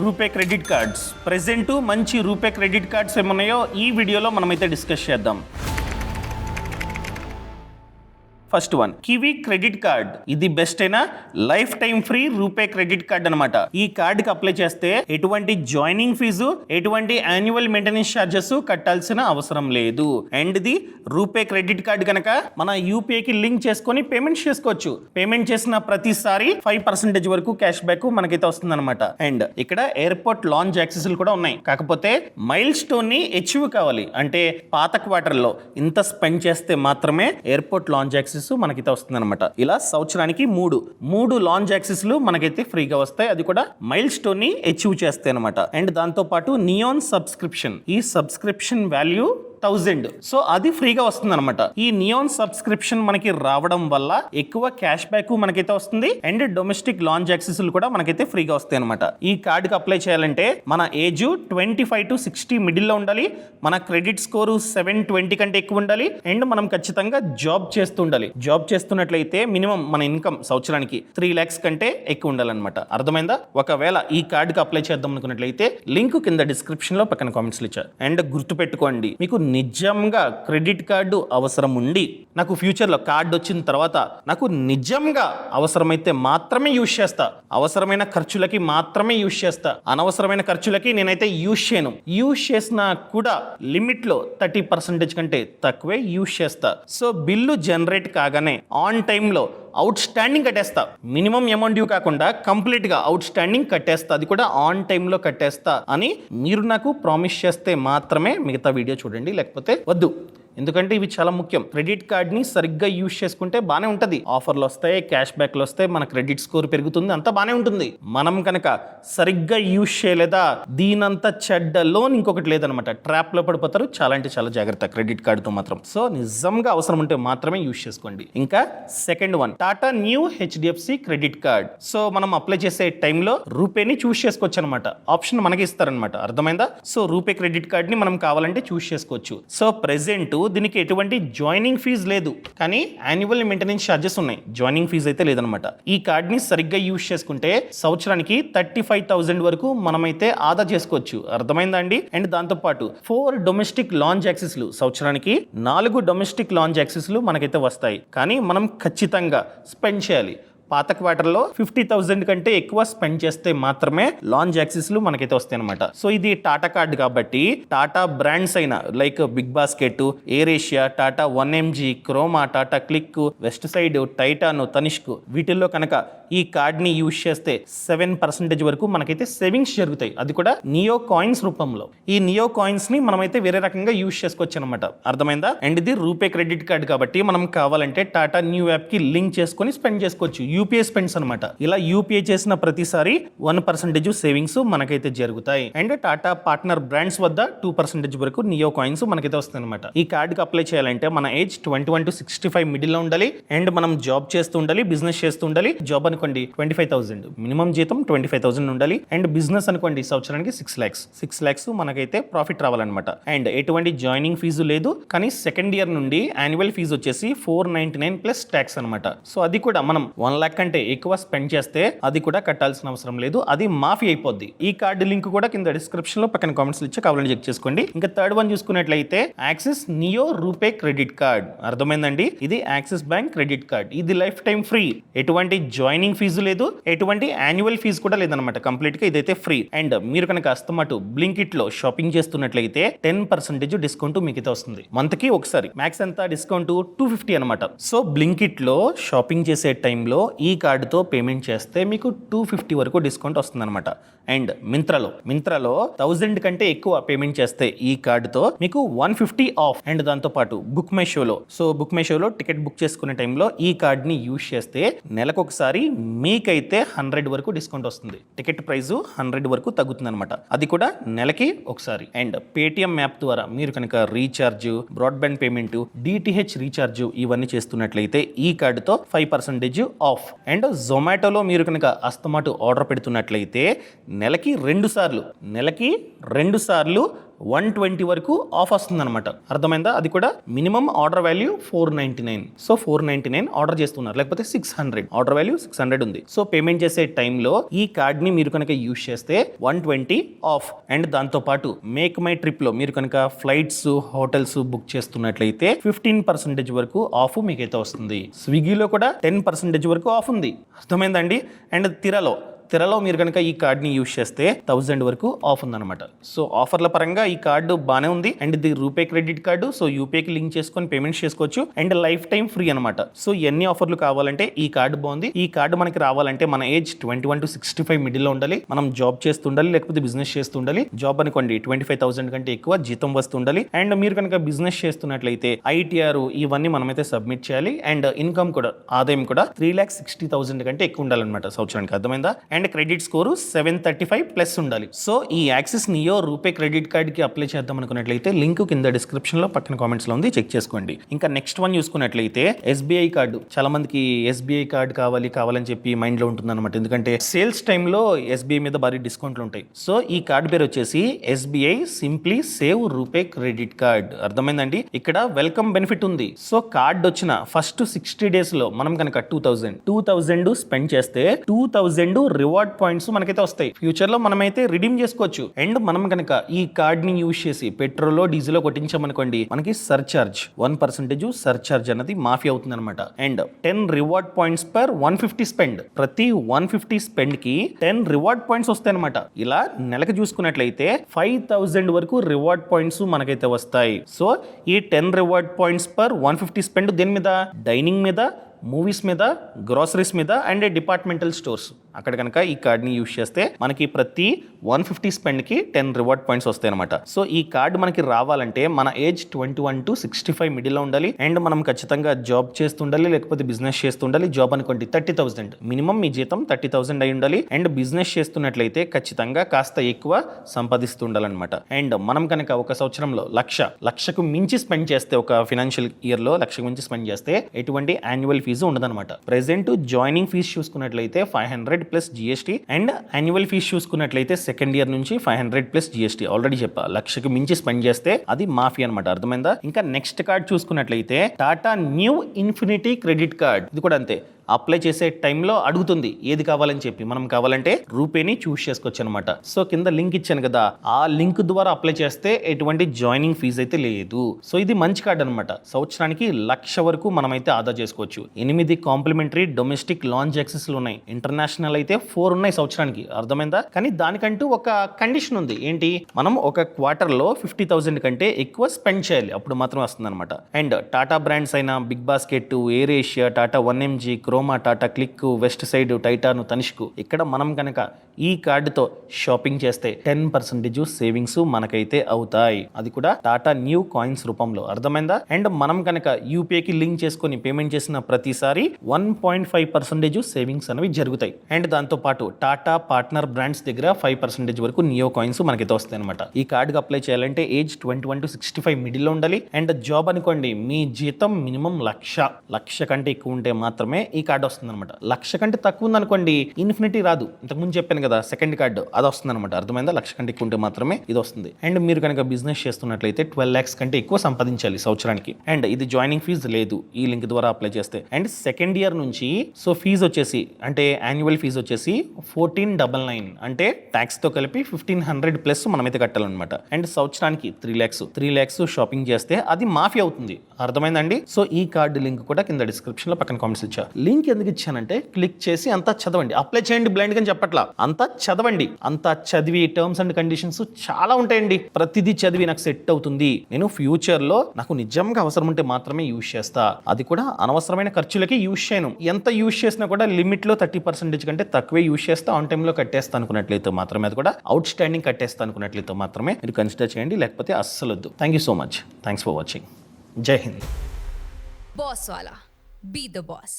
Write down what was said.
RuPay credit cards present మంచి RuPay credit cards ఏమున్నాయో ఈ వీడియోలో మనమైతే డిస్కస్ చేద్దాం. First one kiwi credit card. ఇది బెస్ట్ అయినా life time free RuPay credit card అనమాట. ఈ కార్డ్ కి అప్లై చేస్తే ఎటువంటి జాయినింగ్ ఫీజు, ఎటువంటి యాన్యువల్ మెయింటెనెన్స్ ఛార్జెస్ కట్టాల్సిన అవసరం లేదు. అండ్ ఇది రూపే క్రెడిట్ కార్డ్ కనుక మన యూపీఐ కి లింక్ చేసుకొని పేమెంట్ చేసుకోవచ్చు. పేమెంట్ చేసిన ప్రతిసారి 5% వరకు క్యాష్ బ్యాక్ మనకైతే వస్తుంది అనమాట. అండ్ ఇక్కడ ఎయిర్పోర్ట్ లాంచ్ యాక్సెస్ కూడా ఉన్నాయి. కాకపోతే మైల్ స్టోన్ ని అచీవ్ కావాలి అంటే పాత క్వార్టర్ లో ఇంత స్పెండ్ చేస్తే మాత్రమే ఎయిర్పోర్ట్ లాంచ్ యాక్సెస్ మనకైతే వస్తుంది అనమాట. ఇలా సంవత్సరానికి మూడు లాంచ్ యాక్సెస్ మనకైతే ఫ్రీగా వస్తాయి. అది కూడా మైల్ స్టోన్ ని అచీవ్ చేస్తాయి అనమాట. అండ్ దాంతో పాటు నియాన్ సబ్స్క్రిప్షన్, ఈ సబ్స్క్రిప్షన్ వాల్యూ 1000. సో అది ఫ్రీగా వస్తుంది అనమాట. ఈ నియాన్ సబ్స్క్రిప్షన్ మనకి రావడం వల్ల ఎక్కువ క్యాష్ బ్యాక్ మనకైతే వస్తుంది. అండ్ డొమెస్టిక్ లాంచ్ యాక్సెస్ కూడా మనకైతే ఫ్రీగా వస్తాయి అనమాట. ఈ కార్డ్ కి అప్లై చేయాలంటే మన ఏజ్ 25 to 60 మిడిల్ లో ఉండాలి. మన క్రెడిట్ స్కోరు 720 కంటే ఎక్కువ ఉండాలి. అండ్ మనం ఖచ్చితంగా జాబ్ చేస్తూ ఉండాలి. జాబ్ చేస్తున్నట్లయితే మినిమం మన ఇన్కమ్ సంవత్సరానికి 3 lakhs కంటే ఎక్కువ ఉండాలన్నమాట. అర్థమైందా? ఒకవేళ ఈ కార్డ్ కి అప్లై చేద్దాం అనుకున్నట్లయితే లింక్ కింద డిస్క్రిప్షన్ లో పక్కన కామెంట్స్ లో ఇచ్చారు. అండ్ గుర్తుపెట్టుకోండి, మీకు నిజంగా క్రెడిట్ కార్డు అవసరం ఉండి నాకు ఫ్యూచర్లో కార్డు వచ్చిన తర్వాత నాకు నిజంగా అవసరమైతే మాత్రమే యూజ్ చేస్తా, అవసరమైన ఖర్చులకి మాత్రమే యూజ్ చేస్తా, అనవసరమైన ఖర్చులకి నేనైతే యూజ్ చేయను. యూజ్ చేసినా కూడా లిమిట్లో 30% కంటే తక్కువే యూజ్ చేస్తా. సో బిల్లు జనరేట్ కాగానే ఆన్ టైంలో అవుట్ స్టాండింగ్ కట్టేస్తా. మినిమం అమౌంట్ డ్యూ కాకుండా కంప్లీట్ గా అవుట్ స్టాండింగ్ కట్టేస్తా. అది కూడా ఆన్ టైంలో కట్టేస్తా అని మీరు నాకు ప్రామిస్ చేస్తే మాత్రమే మిగతా వీడియో చూడండి, లేకపోతే వద్దు. ఎందుకంటే ఇవి చాలా ముఖ్యం. క్రెడిట్ కార్డ్ ని సరిగ్గా యూజ్ చేసుకుంటే బానే ఉంటది. ఆఫర్లు వస్తాయి, క్యాష్ బ్యాక్లు వస్తాయి, మన క్రెడిట్ స్కోర్ పెరుగుతుంది, అంతా బానే ఉంటుంది. మనం కనుక సరిగ్గా యూజ్ చేయలేదా దీనంత చెడ్డ లోన్ ఇంకొకటి లేదనమాట. ట్రాప్ లో పడిపోతారు. చాలా అంటే చాలా జాగ్రత్త క్రెడిట్ కార్డ్ తో మాత్రం. సో నిజంగా అవసరం ఉంటే మాత్రమే యూజ్ చేసుకోండి. ఇంకా second one Tata new HDFC credit card. So మనం అప్లై చేసే టైంలో రూపేని చూస్ చేసుకోవచ్చు అనమాట. ఆప్షన్ మనకి ఇస్తారనమాట. అర్థమైందా? సో రూపే క్రెడిట్ కార్డ్ ని మనం కావాలంటే చూస్ చేసుకోవచ్చు. సో ప్రెసెంట్ దీనికి ఎటువంటి జాయినింగ్ ఫీజు లేదు, కానీ యాన్యువల్ మెయింటెనెన్స్ ఛార్జెస్ ఉన్నాయి. జాయినింగ్ ఫీజు అయితే లేదనమాట. ఈ కార్డ్ ని సరిగ్గా యూజ్ చేసుకుంటే సంవత్సరానికి 35,000 వరకు మనమైతే ఆదా చేసుకోవచ్చు. అర్థమైందా అండి? అండ్ దాంతో పాటు 4 డొమెస్టిక్ లాంచ్ యాక్సెస్, సంవత్సరానికి 4 డొమెస్టిక్ లాంచ్ యాక్సెస్ మనకైతే వస్తాయి. కానీ మనం ఖచ్చితంగా స్పెండ్ చేయాలి. పాత క్వార్టర్లో 50,000 కంటే ఎక్కువ స్పెండ్ చేస్తే మాత్రమే లాంచ్ యాక్సెస్ మనకైతే వస్తాయి అనమాట. సో ఇది టాటా కార్డ్ కాబట్టి టాటా బ్రాండ్స్ అయిన like BigBasket, AirAsia, Tata 1mg, Croma, Tata Cliq, Westside, Titan, Tanishq వీటిల్లో కనుక ఈ కార్డ్ ని యూజ్ చేస్తే 7% వరకు మనకైతే సేవింగ్స్ జరుగుతాయి. అది కూడా నియో కాయిన్స్ రూపంలో. ఈ నియో కాయిన్స్ ని మనమైతే వేరే రకంగా యూజ్ చేసుకోవచ్చు అనమాట. అర్థమైందా? అండ్ ఇది రూపే క్రెడిట్ కార్డ్ కాబట్టి మనం కావాలంటే టాటా న్యూ యాప్ కి లింక్ చేసుకొని స్పెండ్ చేసుకోవచ్చు. యూపీఐ స్పెండ్స్ అనమాట. ఇలా యూపీఐ చేసిన ప్రతిసారి 1% సేవింగ్స్ మనకైతే జరుగుతాయి. అండ్ టాటా పార్ట్నర్ బ్రాండ్స్ వద్ద 2% వరకు నియో కాయిన్స్ మనకైతే వస్తాయి అనమాట. ఈ కార్డ్ కి అప్లై చేయాలంటే మన ఏజ్ 21 to 65 మిడిల్ లో ఉండాలి. అండ్ మనం జాబ్ చేస్తూ ఉండాలి, బిజినెస్ చేస్తూ ఉండాలి. జాబ్ అనుకోండి 25,000, మినిమం జీతం 25,000 ఉండాలి. అండ్ బిజినెస్ అనుకోండి సంవత్సరానికి 6 lakhs మనకైతే ప్రాఫిట్ రావాలన్నమాట. అండ్ ఎటువంటి జాయినింగ్ ఫీజు లేదు, కానీ సెకండ్ ఇయర్ నుండి యాన్యువల్ ఫీజు వచ్చేసి 499 ప్లస్ ట్యాక్స్ అనమాట. సో అది కూడా మనం 1 lakh కంటే ఎక్కువ స్పెండ్ చేస్తే అది కూడా కట్టాల్సిన అవసరం లేదు. అది మాఫీ అయిపోద్ది. ఈ కార్డు లింక్ కూడా కింద డిస్క్రిప్షన్ లో పక్కన కామెంట్స్ ఇచ్చి కావాలని చెక్ చేసుకోండి. ఇంకా థర్డ్ వన్ చూసుకున్నట్లయితే axis neo RuPay credit card. అర్థమైందండి? ఇది యాక్సిస్ బ్యాంక్ క్రెడిట్ కార్డ్. ఇది లైఫ్ టైం ఫ్రీ. ఎటువంటి జాయినింగ్ ఫీజు లేదు, ఎటువంటి యాన్యువల్ ఫీజు కూడా లేదనమాట. కంప్లీట్ గా ఇదైతే ఫ్రీ. అండ్ మీరు కనుక అస్తమాటు బ్లింకిట్ లో షాపింగ్ చేస్తున్నట్లయితే 10% డిస్కౌంట్ మీకు అయితే వస్తుంది. మంత్ కి ఒకసారి. మ్యాక్స్ ఎంత డిస్కౌంట్? 250 అనమాట. సో బ్లింకిట్ లో షాపింగ్ చేసే టైంలో ఈ కార్డుతో పేమెంట్ చేస్తే మీకు 250 వరకు డిస్కౌంట్ వస్తుంది అనమాట. అండ్ మింత్రాలో 1000 కంటే ఎక్కువ పేమెంట్ చేస్తే ఈ కార్డుతో మీకు 150 ఆఫ్. అండ్ దాంతో పాటు బుక్ మై షోలో టికెట్ బుక్ చేసుకునే టైంలో ఈ కార్డ్ ని యూజ్ చేస్తే నెలకొకసారి మీకైతే 100 వరకు డిస్కౌంట్ వస్తుంది. టికెట్ ప్రైస్ 100 వరకు తగ్గుతుంది అనమాట. అది కూడా నెలకి ఒకసారి. అండ్ పేటిఎం యాప్ ద్వారా మీరు కనుక recharge, broadband payment, DTH recharge ఇవన్నీ చేస్తున్నట్లయితే ఈ కార్డుతో 5% ఆఫ్. అండ్ జొమాటోలో మీరు కనుక అస్తమాటు ఆర్డర్ పెడుతున్నట్లయితే నెలకి 2 సార్లు 120 వరకు ఆఫ్ వస్తుంది అనమాట. అర్థమైందా? అది కూడా minimum order value 499. So 499 order చేస్తున్నారు, లేకపోతే 600 ఆర్డర్ వాల్యూ 600 ఉంది. సో పేమెంట్ చేసే టైంలో ఈ కార్డ్ ని మీరు కనుక యూజ్ చేస్తే 120 ఆఫ్. అండ్ దాంతో పాటు మేక్ మై ట్రిప్ లో మీరు కనుక ఫ్లైట్స్ హోటల్స్ బుక్ చేస్తున్నట్లయితే 15% వరకు ఆఫ్ మీకైతే వస్తుంది. స్విగ్గీలో కూడా 10% వరకు ఆఫ్ ఉంది. అర్థమైందండి? అండ్ తిరలో మీరు కనుక ఈ కార్డ్ని యూజ్ చేస్తే 1000 వరకు ఆఫ్ ఉందన్నమాట. సో ఆఫర్ల పరంగా ఈ కార్డు బాగానే ఉంది. అండ్ ఇది రూపే క్రెడిట్ కార్డు. సో యూపీకి లింక్ చేసుకొని పేమెంట్స్ చేసుకోవచ్చు. అండ్ లైఫ్ టైం ఫ్రీ అనమాట. సో ఎన్ని ఆఫర్లు కావాలంటే ఈ కార్డు బాగుంది. ఈ కార్డు మనకి రావాలంటే మన ఏజ్ 21 to 65 మిడిల్లో ఉండాలి. మనం జాబ్ చేస్తుండాలి, లేకపోతే బిజినెస్ చేస్తుండాలి. జాబ్ అనుకోండి 25,000 కంటే ఎక్కువ జీతం వస్తుండాలి. అండ్ మీరు కనుక బిజినెస్ చేస్తున్నట్లయితే ఐటీఆర్ ఇవన్నీ మనమైతే సబ్మిట్ చేయాలి. అండ్ ఇన్కమ్ కూడా, ఆదాయం కూడా 3,60,000 కంటే ఎక్కువ ఉండాలన్నమాట సంవత్సరానికి. అర్థమైందా? అండ్ క్రెడిట్ స్కోరు 735 ప్లస్ ఉండాలి. సో ఈ axis neo RuPay credit card కి అప్లై చేద్దాం అనుకున్నట్లయితే లింక్ కింద డిస్క్రిప్షన్ లో పక్కన కామెంట్స్ లో ఉంది, చెక్ చేసుకోండి. ఇంకా నెక్స్ట్ వన్ చూసుకున్నట్లయితే ఎస్బీఐ కార్డు. చాలా మందికి ఎస్బీఐ కార్డు కావాలని చెప్పి మైండ్ లో ఉంటుంది అనమాట. ఎందుకంటే సేల్స్ టైంలో ఎస్బీఐ మీద భారీ డిస్కౌంట్లు ఉంటాయి. సో ఈ కార్డు పేరు వచ్చేసి SBI simply save RuPay credit card. అర్థమైందండి? ఇక్కడ వెల్కమ్ బెనిఫిట్ ఉంది. సో కార్డ్ వచ్చిన ఫస్ట్ 60 days లో మనం కనుక 2000 స్పెండ్ చేస్తే 2000 రివార్డ్ పాయింట్స్ మనకైతే వస్తాయి. ఫ్యూచర్ లో మనమైతే రిడీమ్ చేసుకోవచ్చు. అండ్ మనం కనుక ఈ కార్డ్ ని యూజ్ చేసి పెట్రోల్ డీజిల్ కొట్టించామనుకోండి, మనకి సర్చార్జ్ 1% సర్చార్జ్ అనేది మాఫీ అవుతుంది అనమాట. And 10 reward points per 150 spend. ప్రతి 150 స్పెండ్ కి 10 రివార్డ్ పాయింట్స్ వస్తాయి అనమాట. ఇలా నెలకు చూసుకున్నట్లయితే 5000 వరకు రివార్డ్ పాయింట్స్ మనకైతే వస్తాయి. సో ఈ 10 రివార్డ్ పాయింట్స్ పర్ 150 స్పెండ్ దేని మీద? డైనింగ్ మీద, మూవీస్ మీద, గ్రోసరీస్ మీద అండ్ డిపార్ట్మెంటల్ స్టోర్స్. అక్కడ కనుక ఈ కార్డ్ని యూజ్ చేస్తే మనకి ప్రతి 150 స్పెండ్కి 10 రివార్డ్ పాయింట్స్ వస్తాయి అనమాట. సో ఈ కార్డు మనకి రావాలంటే మన ఏజ్ 21 to 65 మిడిల్లో ఉండాలి. అండ్ మనం ఖచ్చితంగా జాబ్ చేస్తుండాలి, లేకపోతే బిజినెస్ చేస్తుండాలి. జాబ్ అనుకోండి 30,000, మినిమం మీ జీతం 30,000 అయి ఉండాలి. అండ్ బిజినెస్ చేస్తున్నట్లయితే ఖచ్చితంగా కాస్త ఎక్కువ సంపాదిస్తుండాలన్నమాట. అండ్ మనం కనుక ఒక సంవత్సరంలో లక్షకు మించి స్పెండ్ చేస్తే, ఒక ఫైనాన్షియల్ ఇయర్ లో లక్షకు మించి స్పెండ్ చేస్తే ఎటువంటి యాన్యువల్ ఫీజు ఉండదన్నమాట. ప్రెసెంట్ జాయినింగ్ ఫీజు చూసుకున్నట్లయితే 500 plus GST. And annual fee చూసుకున్నట్లయితే సెకండ్ ఇయర్ నుంచి 500 ప్లస్ జిఎస్టీ. ఆల్రెడీ చెప్పా, లక్షకు మించి స్పెండ్ చేస్తే అది మాఫీ అనమాట. అర్థమైందా? ఇంకా నెక్స్ట్ కార్డ్ చూసుకున్నట్లయితే Tata knew infinity credit card. ఇది కూడా అంతే. అప్లై చేసే టైంలో అడుగుతుంది ఏది కావాలని చెప్పి. మనం కావాలంటే రూపేని చూస్ చేసుకోవచ్చు అనమాట. సో కింద లింక్ ఇచ్చాను కదా, ఆ లింక్ ద్వారా అప్లై చేస్తే ఎటువంటి జాయినింగ్ ఫీజు అయితే లేదు. సో ఇది మంచి కార్డ్ అనమాట. సంవత్సరానికి 1,00,000 వరకు మనమైతే ఆదా చేసుకోవచ్చు. 8 కాంప్లిమెంటరీ డొమెస్టిక్ లాంచ్ యాక్సెస్లు ఉన్నాయి. ఇంటర్నేషనల్ అయితే 4 ఉన్నాయి సంవత్సరానికి. అర్థమైందా? కానీ దానికంటూ ఒక కండిషన్ ఉంది. ఏంటి? మనం ఒక క్వార్టర్లో 50,000 కంటే ఎక్కువ స్పెండ్ చేయాలి, అప్పుడు మాత్రం వస్తుంది అనమాట. అండ్ టాటా బ్రాండ్స్ అయిన BigBasket, AirAsia, Tata 1MG, Croma, Tata Cliq, Westside, Titan, Tanishq, ఇక్కడ మనం కనుక ఈ కార్డుతో షాపింగ్ చేస్తే 10% సేవింగ్స్ మనకైతే అవుతాయి. అది కూడా టాటా న్యూ కాయిన్స్ రూపంలో. అర్థమైందా? అండ్ మనం కనుక యూపీఐకి లింక్ చేసుకొని పేమెంట్ చేసిన ప్రతిసారి 1.5% సేవింగ్స్ అనేవి జరుగుతాయి. అండ్ దాంతో పాటు టాటా పార్ట్నర్ బ్రాండ్స్ దగ్గర 5% వరకు నియో కాయిన్స్ మనకైతే వస్తాయి అనమాట. ఈ కార్డుకి అప్లై చేయాలంటే ఏజ్ 21 to 65 మిడిల్లో ఉండాలి. అండ్ జాబ్ అనుకోండి, మీ జీతం మినిమం 1,00,000 కంటే ఎక్కువ ఉంటే మాత్రమే ఈ కార్డు వస్తుంది అనమాట. 1,00,000 కంటే తక్కువ ఉంది అనుకోండి, ఇన్ఫినిటీ రాదు. ఇంతకుముందు చెప్పాను కదా, సెకండ్ కార్డు అది వస్తుంది అనమాట. అర్థమైందా? 1,00,000 కంటే ఎక్కువ ఉంటే మాత్రమే ఇది వస్తుంది. అండ్ మీరు కనుక బిజినెస్ చేస్తున్నట్లయితే 12 lakhs కంటే ఎక్కువ సంపాదించాలి సంవత్సరానికి. అండ్ ఇది జాయినింగ్ ఫీజు లేదు ఈ లింక్ ద్వారా అప్లై చేస్తే. అండ్ సెకండ్ ఇయర్ నుంచి సో ఫీజు వచ్చేసి, అంటే యాన్యువల్ ఫీజు వచ్చేసి 1499, అంటే ట్యాక్స్ తో కలిపి 1,500 ప్లస్ మనమైతే కట్టాలన్నమాట. అండ్ సంవత్సరానికి 3 lakhs షాపింగ్ చేస్తే అది మాఫీ అవుతుంది. అర్థమైందండి? సో ఈ కార్డు లింక్ కూడా కింద డిస్క్రిప్షన్ లో పక్కన కామెంట్స్ ఇచ్చా. లింక్ ఎందుకు ఇచ్చానంటే క్లిక్ చేసి అంతా చదవండి. అప్లై చేయండి బ్లైండ్ గా చెప్పట్లా, అంతా చదవండి. అంతా చదివి టర్మ్స్ అండ్ కండిషన్స్ చాలా ఉంటాయండి. ప్రతిదీ చదివి నాకు సెట్ అవుతుంది, నేను ఫ్యూచర్ లో నాకు నిజంగా అవసరం ఉంటే మాత్రమే యూజ్ చేస్తా, అది కూడా అనవసరమైన ఖర్చులకి యూజ్ చేయను. ఎంత యూజ్ చేసినా కూడా లిమిట్ లో 30% కంటే తక్కువే యూజ్ చేస్తా, ఆన్ టైమ్ లో కట్టేస్తా అనుకున్నట్లయితే మాత్రమే, అది కూడా అవుట్ స్టాండింగ్ కట్టేస్తా అనుకున్నట్లయితే మాత్రమే మీరు కన్సిడర్ చేయండి, లేకపోతే అస్సలు వద్దు. Thank you so much. Thanks for watching. జై Hind. Boss Wala. Be the boss.